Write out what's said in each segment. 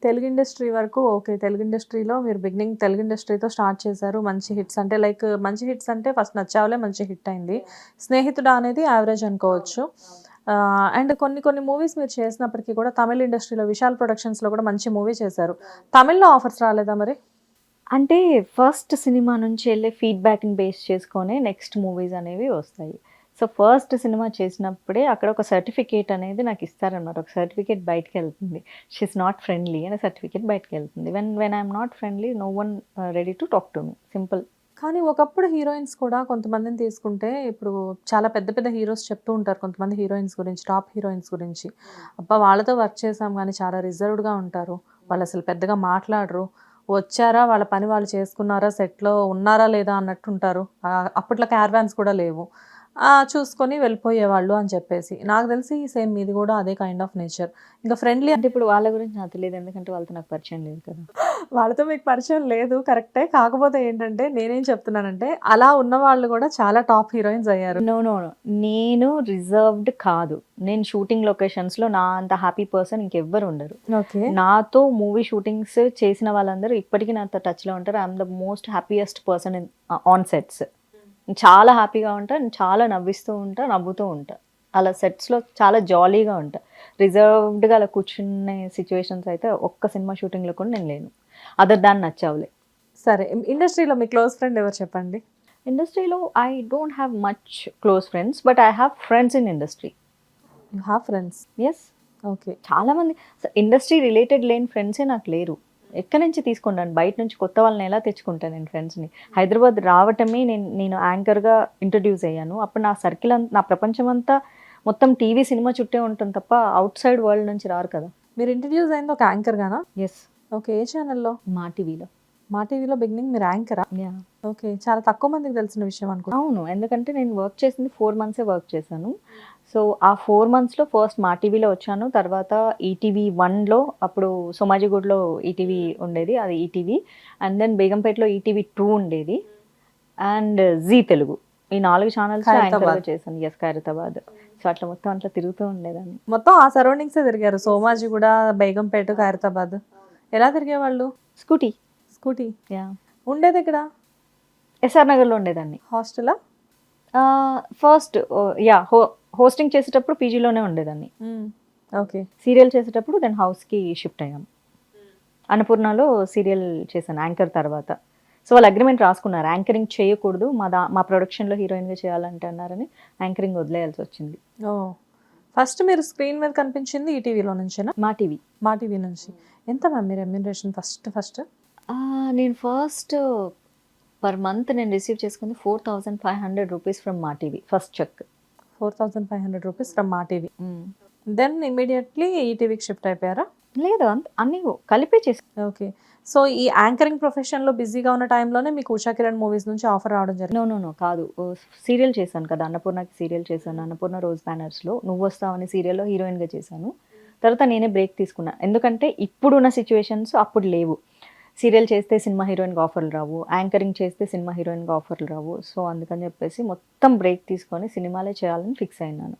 Telugu industry వరకు okay. Telugu ఇండస్ట్రీలో మీరు బిగినింగ్ తెలుగు ఇండస్ట్రీతో స్టార్ట్ చేశారు. మంచి హిట్స్ అంటే లైక్ మంచి హిట్స్ అంటే ఫస్ట్ 'నచ్చావులే' మంచి హిట్ అయింది. 'స్నేహితుడా' అనేది యావరేజ్ అనుకోవచ్చు. అండ్ కొన్ని కొన్ని మూవీస్ మీరు చేసినప్పటికి కూడా తమిళ్ ఇండస్ట్రీలో 'విశాల్ ప్రొడక్షన్స్‌లో' కూడా మంచి మూవీ చేశారు. తమిళ్‌లో ఆఫర్స్ రాలేదా మరి? అంటే ఫస్ట్ సినిమా నుంచి వెళ్ళే ఫీడ్‌బ్యాక్‌ని బేస్ చేసుకొనే నెక్స్ట్ మూవీస్ అనేవి వస్తాయి. సో, ఫస్ట్ సినిమా చేసినప్పుడే అక్కడ ఒక సర్టిఫికేట్ అనేది నాకిస్తారనమాట. ఒక సర్టిఫికేట్ బయటికెళ్తుంది. షీ ఈస్ నాట్ ఫ్రెండ్లీ అనే సర్టిఫికేట్ బయటికెళ్తుంది. When I am not friendly no one ready to talk to me. Simple. కానీ ఒకప్పుడు హీరోయిన్స్ కూడా కొంతమందిని తీసుకుంటే ఇప్పుడు చాలా పెద్ద పెద్ద హీరోస్ చెప్తూ ఉంటారు కొంతమంది హీరోయిన్స్ గురించి, టాప్ హీరోయిన్స్ గురించి. అబ్బా! వాళ్ళతో వర్క్ చేసాం గానీ చాలా రిజర్వ్డ్‌గా ఉంటారు. వాళ్ళసలు పెద్దగా మాట్లాడరు. వచ్చారా, వాళ్ళ పని వాళ్ళు చేసుకున్నారా, సెట్‌లో ఉన్నారా లేదా అన్నట్టుంటారు. అప్పట్లో క్యారవాన్స్ కూడా లేవు. చూసుకొని వెళ్ళిపోయేవాళ్ళు అని చెప్పేసి. నాకు తెలిసి సేమ్ మీది గూడా అదే కైండ్ ఆఫ్ నేచర్. ఇంకా ఫ్రెండ్లీ అంటే ఇప్పుడు వాళ్ళ గురించి నాకు తెలీదు. ఎందుకంటే వాళ్ళతో నాకు పరిచయం లేదు కదా! వాళ్ళతో మీకు పరిచయం లేదు కరెక్టే. కాకపోతే ఏంటంటే నేనేం చెప్తున్నానంటే అలా ఉన్నవాళ్ళు గూడా చాలా టాప్ హీరోయిన్స్ అయ్యారు. నో. నో. నో. నేను రిజర్వ్డ్ కాదు. నేను షూటింగ్ లొకేషన్స్‌లో నా అంత హ్యాపీ పర్సన్ ఇంకెవ్వరు ఉండరు. ఓకే. నాతో మూవీ షూటింగ్స్ చేసిన వాళ్ళందరూ ఇప్పటికి నాతో టచ్‌లో ఉంటారు. I am the most happiest person on sets. చాలా హ్యాపీగా ఉంటా. చాలా నవ్విస్తూ ఉంటా, నవ్వుతూ ఉంటా. అలా సెట్స్‌లో చాలా జాలీగా ఉంటా. రిజర్వ్డ్‌గా అలా కూర్చునే సిట్యుయేషన్స్ అయితే ఒక్క సినిమా షూటింగ్‌లో కూడా నేను లేను. Other than Nachavule. సరే. ఇండస్ట్రీలో మీ క్లోజ్ ఫ్రెండ్ ఎవరు చెప్పండి? ఇండస్ట్రీలో I don't have much close friends. But I have friends in industry. You have friends. Yes. Okay. చాలామంది ఇండస్ట్రీ రిలేటెడ్ లేని ఫ్రెండ్సే నాకు లేరు. ఎక్కడి నుంచి తీసుకుంటాను? బయట నుంచి కొత్త వాళ్ళని ఎలా తెచ్చుకుంటాను నేను ఫ్రెండ్స్‌ని? హైదరాబాద్ రావటమే నేను యాంకర్‌గా ఇంట్రొడ్యూస్ అయ్యాను. అప్పుడు నా సర్కిల్ నా ప్రపంచం అంతా మొత్తం టీవీ, సినిమా చుట్టే ఉంటుంది తప్ప ఔట్ సైడ్ వరల్డ్ నుంచి రారు కదా! మీరు ఇంట్రొడ్యూస్ అయింది ఒక యాంకర్‌గానా? యెస్. ఓకే. ఏ ఛానెల్‌లో? మా టీవీలో. మా టీవీలో బిగినింగ్ మీరు యాంకరా? యాహ్! ఓకే. చాలా తక్కువ మందికి తెలిసిన విషయం అనుకుంటా. అవును. ఎందుకంటే నేను వర్క్ చేసింది 4 మంత్సే వర్క్ చేశాను. సో, ఆ 4 మంత్స్‌లో ఫస్ట్ మా టీవీలో వచ్చాను. తర్వాత ఈటీవీ 1లో అప్పుడు సోమాజిగూడలో ఈటీవీ ఉండేది. అది ఈటీవీ. అండ్ దెన్ బేగంపేటలో ఈటీవీ 2 ఉండేది. And Zee Telugu. ఈ 4 ఛానల్స్‌లో యాంకర్‌గా ఖైరతాబాద్. చేశాను. యెస్, ఖైరతాబాద్. సో, అట్లా మొత్తం అట్లా తిరుగుతూ ఉండేదాన్ని. మొత్తం ఆ సరౌండింగ్సే తిరిగారు. సోమాజిగూడ, బేగంపేట, ఖైరతాబాద్. ఎలా తిరిగేవాళ్ళు? స్కూటీ. స్కూటీ. యాహ్! ఉండేదెక్కడ? ఎస్ఆర్ నగర్‌లో ఉండేదాన్ని. హాస్టలా? ఫస్ట్ హోస్టింగ్ చేసేటప్పుడు పీజీలోనే ఉండేదాన్ని. ఓకే. సీరియల్ చేసేటప్పుడు దెన్ హౌస్‌కి షిఫ్ట్ అయ్యాం. అన్నపూర్ణలో సీరియల్ చేశాను యాంకర్ తర్వాత. సో, వాళ్ళు అగ్రీమెంట్ రాసుకున్నారు. యాంకరింగ్ చేయకూడదు. మా ప్రొడక్షన్‌లో హీరోయిన్‌గా చేయాలంటే అన్నారని యాంకరింగ్ వదిలేయాల్సొచ్చింది. ఓహ్! ఫస్ట్ మీరు స్క్రీన్ మీద కనిపించింది ఈటీవీలో నుంచేనా? మా టీవీ. మా టీవీ నుంచి. ఎంత మ్యామ్ మీ రెమ్యూనరేషన్ ఫస్ట్? నేను ఫస్ట్ పర్ మంత్ నేను రిసీవ్ చేసుకుంది ₹4,500 ఫ్రమ్ మా టీవీ ఫస్ట్ చెక్. ₹4,500 ఫ్రమ్ మా టీవీ. దెన్ ఇమ్మీడియట్‌లీ ఈటీవీకి షిఫ్ట్ అయిపోయారా? లేదు, అన్నీ కలిపే చేసి. ఓకే. సో, ఈ యాంకరింగ్ ప్రొఫెషన్‌లో బిజీగా ఉన్న టైంలోనే మీకు 'ఉషా కిరణ్' మూవీస్ నుంచి ఆఫర్ రావడం జరిగింది. నో. కాదు. సీరియల్ చేశాను కదా! అన్నపూర్ణకి సీరియల్ చేశాను. అన్నపూర్ణ రోజ్ బ్యానర్స్‌లో 'నువ్వొస్తావు' అనే సీరియల్‌లో హీరోయిన్‌గా చేశాను. తర్వాత నేనే బ్రేక్ తీసుకున్నా. ఎందుకంటే ఇప్పుడున్న సిట్యుయేషన్స్ అప్పుడు లేవు. సీరియల్ చేస్తే సినిమా హీరోయిన్‌గా ఆఫర్‌లు రావు. యాంకరింగ్ చేస్తే సినిమా హీరోయిన్‌గా ఆఫర్‌లు రావు. సో, అందుకని చెప్పేసి మొత్తం బ్రేక్ తీసుకొని సినిమాలే చేయాలని ఫిక్స్ అయినాను.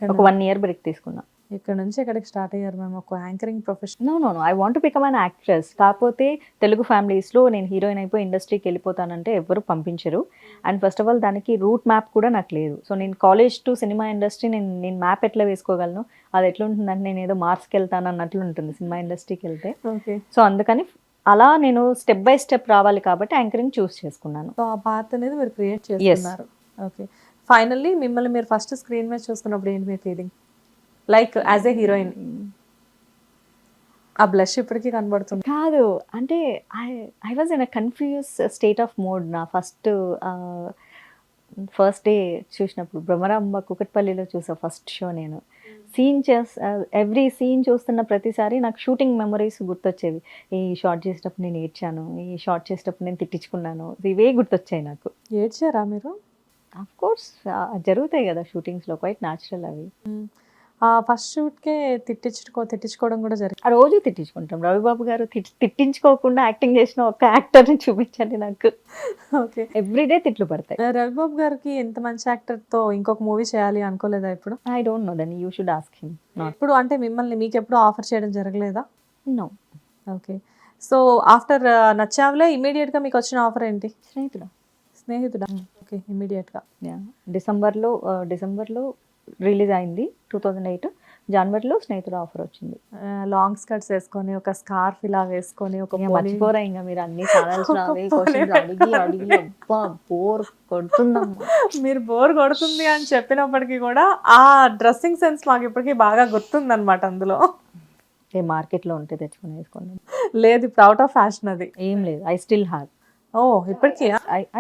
ఒక 1 ఇయర్ బ్రేక్ తీసుకున్నా. ఎక్కడి నుంచి ఎక్కడికి స్టార్ట్ అయ్యారు మ్యామ్ ఒక anchoring profession? No. I want to become an actress. కాకపోతే తెలుగు ఫ్యామిలీస్‌లో నేను హీరోయిన్ అయిపోయి ఇండస్ట్రీకి వెళ్ళిపోతానంటే ఎవ్వరు పంపించరు. అండ్ ఫస్ట్ ఆఫ్ ఆల్ దానికి రూట్ మ్యాప్ కూడా నాకు లేదు. సో, నేను కాలేజ్ టు సినిమా ఇండస్ట్రీ నేను మ్యాప్ ఎట్లా వేసుకోగలను? అది ఎట్లుంటుందంటే నేనేదో మార్స్‌కి వెళ్తాను అన్నట్లు ఉంటుంది సినిమా ఇండస్ట్రీకి వెళ్తే. ఓకే. సో, అందుకని అలా నేను స్టెప్ బై స్టెప్ రావాలి కాబట్టి యాంకరింగ్ చూస్ చేసుకున్నాను. సో, ఆ పాత్ అనేది మీరు క్రియేట్ చేసుకున్నారు. ఓకే. ఫైనల్లీ మిమ్మల్ని మీరు ఫస్ట్ స్క్రీన్ మీద చూసుకున్నప్పుడు ఏంటి మీ feeling? Like as a heroine. ఆ బ్లష్ ఇప్పటికీ కనబడుతుంది. కాదు. అంటే I was in a confuse state of mode. నా ఫస్ట్ డే చూసినప్పుడు బ్రహ్మరాంబ కూకట్పల్లిలో చూసా ఫస్ట్ షో నేను. ఎవ్రీ సీన్ చూస్తున్న ప్రతిసారి నాకు షూటింగ్ మెమరీస్ గుర్తొచ్చేవి. ఈ షాట్ చేసేటప్పుడు నేను ఏడ్చాను. ఈ షాట్ చేసేటప్పుడు నేను తిట్టించుకున్నాను. ఇవే గుర్తొచ్చాయి నాకు. ఏడ్చారా మీరు? ఆఫ్‌కోర్స్ జరుగుతాయి కదా షూటింగ్స్‌లో, క్వైట్ న్యాచురల్ అవి. ఫస్ట్ షూట్‌కే తిట్టించుకోవడం కూడా జరిగింది. ఆ రోజు తిట్టించుకుంటాం. రవిబాబు గారు తిట్టించుకోకుండా యాక్టింగ్ చేసిన ఒక్క యాక్టర్‌ని చూపించండి నాకు. ఓకే. ఎవ్రీడే తిట్లు పడతాయి. రవిబాబు గారికి ఎంత మంచి యాక్టర్‌తో ఇంకొక మూవీ చేయాలి అనుకోలేదా ఇప్పుడు? I don't know then you should ask him. Not. ఇప్పుడు అంటే మీకెప్పుడు ఆఫర్ చేయడం జరగలేదా? No. Okay. So after Nachavule ఇమీడియట్గా మీకు వచ్చిన ఆఫర్ ఏంటి? స్నేహితుడా? ఓకే, ఇమీడియట్గా. డిసెంబర్లో రిలీజ్ అయింది 2008. జనవరిలో స్నేహితుడు ఆఫర్ వచ్చింది. లాంగ్ స్కర్ట్స్ వేసుకొని ఒక స్కార్ఫ్ ఇలా వేసుకొని ఒక మర్చిపోరా ఇంకా మీరు అన్ని ఛానల్స్ అడిగి అబ్బా బోర్ కొడుతుందమ్మా. మీరు బోర్ కొడుతుంది అని చెప్పినప్పటికీ కూడా ఆ డ్రెస్సింగ్ సెన్స్ మాకు ఇప్పటికీ బాగా గుర్తుందన్నమాట. అందులో మార్కెట్లో ఉంటే తెచ్చుకొని వేసుకోండి. లేదు, ఇప్పుడు అవుట్ ఆఫ్ ఫ్యాషన్ అది. ఏం లేదు, ఐ స్టిల్ హ్యావ్. ఓ ఇప్పటికీ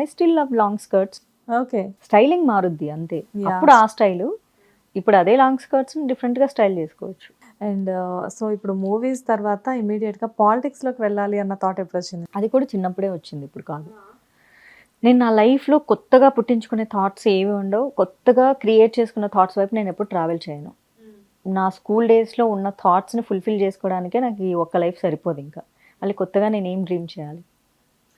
I still love long skirts. Okay, styling మారుద్ది అంతే. అప్పుడు ఆ స్టైలు, ఇప్పుడు అదే లాంగ్ స్కర్ట్స్ డిఫరెంట్గా స్టైల్ చేసుకోవచ్చు. అండ్ సో ఇప్పుడు మూవీస్ తర్వాత ఇమీడియట్గా పాలిటిక్స్లోకి వెళ్ళాలి అన్న థాట్ ఎప్పుడు వచ్చింది? అది కూడా చిన్నప్పుడే వచ్చింది, ఇప్పుడు కాదు. నేను నా లైఫ్లో కొత్తగా పుట్టించుకునే థాట్స్ ఏవి ఉండవు, కొత్తగా క్రియేట్ చేసుకున్న థాట్స్ వైపు నేను ఎప్పుడు ట్రావెల్ చేయను. నా స్కూల్ డేస్లో ఉన్న థాట్స్ని ఫుల్ఫిల్ చేసుకోవడానికే నాకు ఈ ఒక్క లైఫ్ సరిపోదు. ఇంకా మళ్ళీ కొత్తగా నేను ఏం డ్రీమ్ చేయాలి?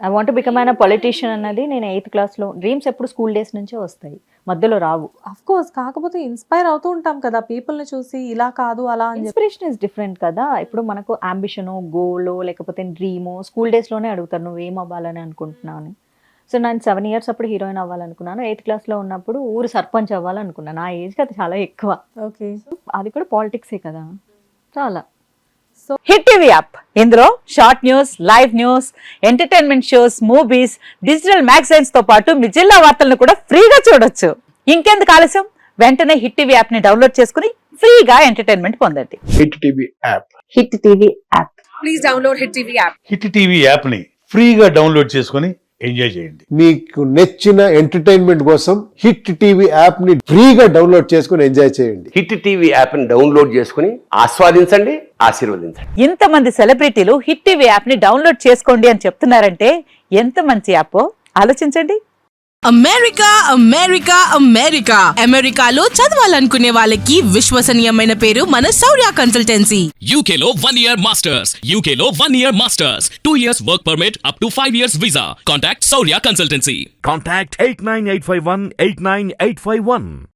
ఐ వాంట్ బికమ్ అయిన పొలిటీషియన్ అన్నది నేను 8th క్లాస్లో. డ్రీమ్స్ ఎప్పుడు స్కూల్ డేస్ నుంచే వస్తాయి, మధ్యలో రావు. అఫ్ కోర్స్, కాకపోతే ఇన్స్పైర్ అవుతూ ఉంటాం కదా పీపుల్ని చూసి, ఇలా కాదు అలా అని. ఇన్స్పిరేషన్ ఇస్ డిఫరెంట్ కదా. ఇప్పుడు మనకు అంబిషనో గోలో లేకపోతే డ్రీమో స్కూల్ డేస్లోనే అడుగుతారు నువ్వు ఏం అవ్వాలని అనుకుంటున్నాను. సో నేను 7 years అప్పుడు హీరోయిన్ అవ్వాలనుకున్నాను. 8th క్లాస్లో ఉన్నప్పుడు ఊరు సర్పంచ్ అవ్వాలనుకున్నాను. నా ఏజ్కి అది చాలా ఎక్కువ. ఓకే, అది కూడా పాలిటిక్సే కదా. చాలా హిట్ టీవీ యాప్, ఇందులో short news, live news, entertainment shows, movies, digital magazines తో పాటు మీ జిల్లా వార్తలను కూడా ఫ్రీగా చూడొచ్చు. ఇంకెందుకు ఆలస్యం, వెంటనే హిట్ టీవీ యాప్ ని డౌన్లోడ్ చేసుకుని ఫ్రీగా ఎంటర్టైన్మెంట్ పొందండి. Hit TV app. Hit TV app. Please download hit TV app. Hit TV app ని ఫ్రీగా డౌన్లోడ్ చేసుకుని ఎంజాయ్ చేయండి. మీకు నచ్చిన ఎంటర్టైన్మెంట్ కోసం హిట్ టీవీ యాప్ ని ఫ్రీగా డౌన్లోడ్ చేసుకుని ఎంజాయ్ చేయండి. హిట్ టీవీ యాప్ ని డౌన్లోడ్ చేసుకుని ఆస్వాదించండి, ఆశీర్వదించండి. ఇంతమంది సెలబ్రిటీలు హిట్ టీవీ యాప్ ని డౌన్లోడ్ చేసుకోండి అని చెప్తున్నారంటే ఎంత మంచి యాప్ ఆలోచించండి. అమెరికా అమెరికాలో చదవాలనుకునే వాళ్ళకి విశ్వసనీయమైన పేరు మన శౌర్య కన్సల్టెన్సీ. UK లో 1 year masters. UK లో 1 year masters. 2 years work permit up to 5 years visa. Contact Saurya Consultancy. Contact 89851 89851.